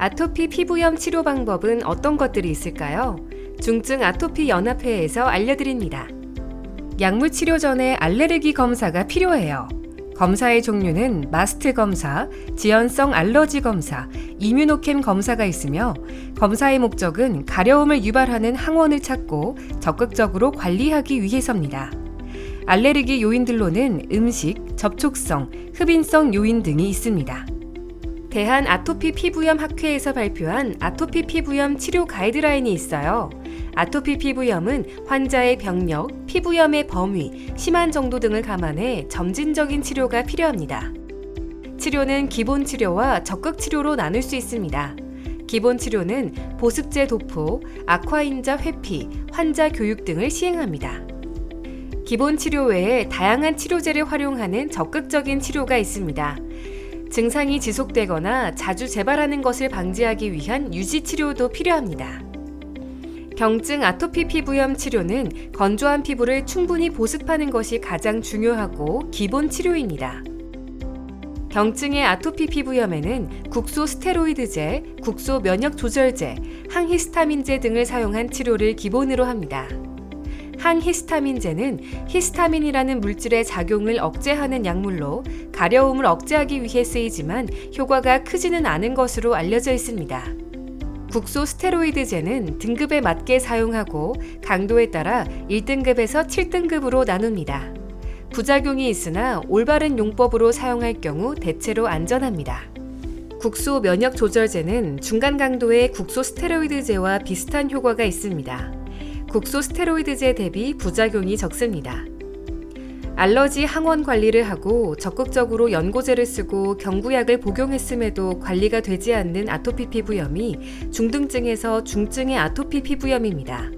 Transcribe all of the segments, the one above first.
아토피 피부염 치료 방법은 어떤 것들이 있을까요? 중증 아토피 연합회에서 알려드립니다. 약물 치료 전에 알레르기 검사가 필요해요. 검사의 종류는 마스트 검사, 지연성 알러지 검사, 이뮤노캠 검사가 있으며 검사의 목적은 가려움을 유발하는 항원을 찾고 적극적으로 관리하기 위해서입니다. 알레르기 요인들로는 음식, 접촉성, 흡인성 요인 등이 있습니다. 대한 아토피 피부염 학회에서 발표한 아토피 피부염 치료 가이드라인이 있어요. 아토피 피부염은 환자의 병력, 피부염의 범위, 심한 정도 등을 감안해 점진적인 치료가 필요합니다. 치료는 기본 치료와 적극 치료로 나눌 수 있습니다. 기본 치료는 보습제 도포, 아쿠아인자 회피, 환자 교육 등을 시행합니다. 기본 치료 외에 다양한 치료제를 활용하는 적극적인 치료가 있습니다. 증상이 지속되거나 자주 재발하는 것을 방지하기 위한 유지 치료도 필요합니다. 경증 아토피 피부염 치료는 건조한 피부를 충분히 보습하는 것이 가장 중요하고 기본 치료입니다. 경증의 아토피 피부염에는 국소 스테로이드제, 국소 면역 조절제, 항히스타민제 등을 사용한 치료를 기본으로 합니다. 항히스타민제는 히스타민이라는 물질의 작용을 억제하는 약물로 가려움을 억제하기 위해 쓰이지만 효과가 크지는 않은 것으로 알려져 있습니다. 국소 스테로이드제는 등급에 맞게 사용하고 강도에 따라 1등급에서 7등급으로 나눕니다. 부작용이 있으나 올바른 용법으로 사용할 경우 대체로 안전합니다. 국소 면역 조절제는 중간 강도의 국소 스테로이드제와 비슷한 효과가 있습니다. 국소 스테로이드제 대비 부작용이 적습니다. 알러지 항원 관리를 하고 적극적으로 연고제를 쓰고 경구약을 복용했음에도 관리가 되지 않는 아토피 피부염이 중등증에서 중증의 아토피 피부염입니다.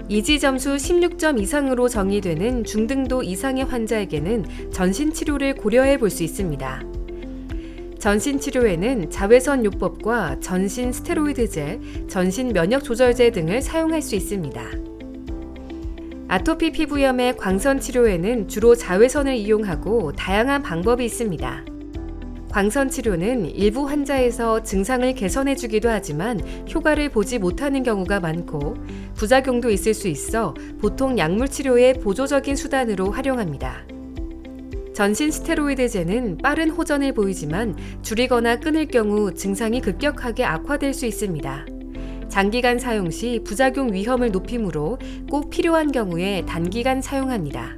이지 점수 16점 이상으로 정의되는 중등도 이상의 환자에게는 전신 치료를 고려해 볼 수 있습니다. 전신 치료에는 자외선 요법과 전신 스테로이드제, 전신 면역 조절제 등을 사용할 수 있습니다. 아토피 피부염의 광선 치료에는 주로 자외선을 이용하고 다양한 방법이 있습니다. 광선 치료는 일부 환자에서 증상을 개선해 주기도 하지만 효과를 보지 못하는 경우가 많고 부작용도 있을 수 있어 보통 약물 치료의 보조적인 수단으로 활용합니다. 전신 스테로이드제는 빠른 호전을 보이지만 줄이거나 끊을 경우 증상이 급격하게 악화될 수 있습니다. 장기간 사용 시 부작용 위험을 높이므로 꼭 필요한 경우에 단기간 사용합니다.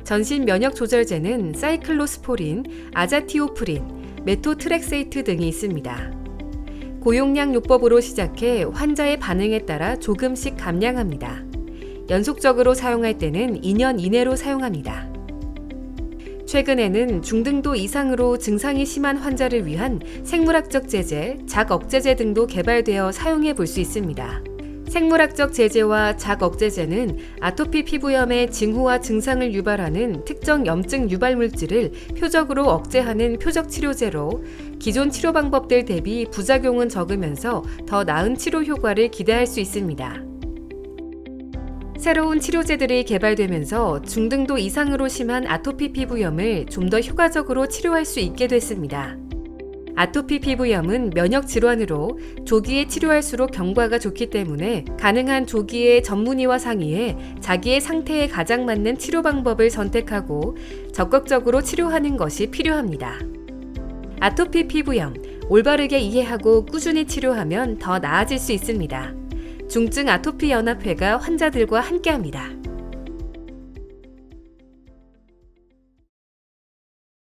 전신 면역 조절제는 사이클로스포린, 아자티오프린, 메토트렉세이트 등이 있습니다. 고용량 요법으로 시작해 환자의 반응에 따라 조금씩 감량합니다. 연속적으로 사용할 때는 2년 이내로 사용합니다. 최근에는 중등도 이상으로 증상이 심한 환자를 위한 생물학적 제제, 작억제제 등도 개발되어 사용해 볼 수 있습니다. 생물학적 제제와 작억제제는 아토피 피부염의 징후와 증상을 유발하는 특정 염증 유발 물질을 표적으로 억제하는 표적 치료제로 기존 치료 방법들 대비 부작용은 적으면서 더 나은 치료 효과를 기대할 수 있습니다. 새로운 치료제들이 개발되면서 중등도 이상으로 심한 아토피 피부염을 좀 더 효과적으로 치료할 수 있게 됐습니다. 아토피 피부염은 면역 질환으로 조기에 치료할수록 경과가 좋기 때문에 가능한 조기에 전문의와 상의해 자기의 상태에 가장 맞는 치료 방법을 선택하고 적극적으로 치료하는 것이 필요합니다. 아토피 피부염, 올바르게 이해하고 꾸준히 치료하면 더 나아질 수 있습니다. 중증 아토피 연합회가 환자들과 함께합니다.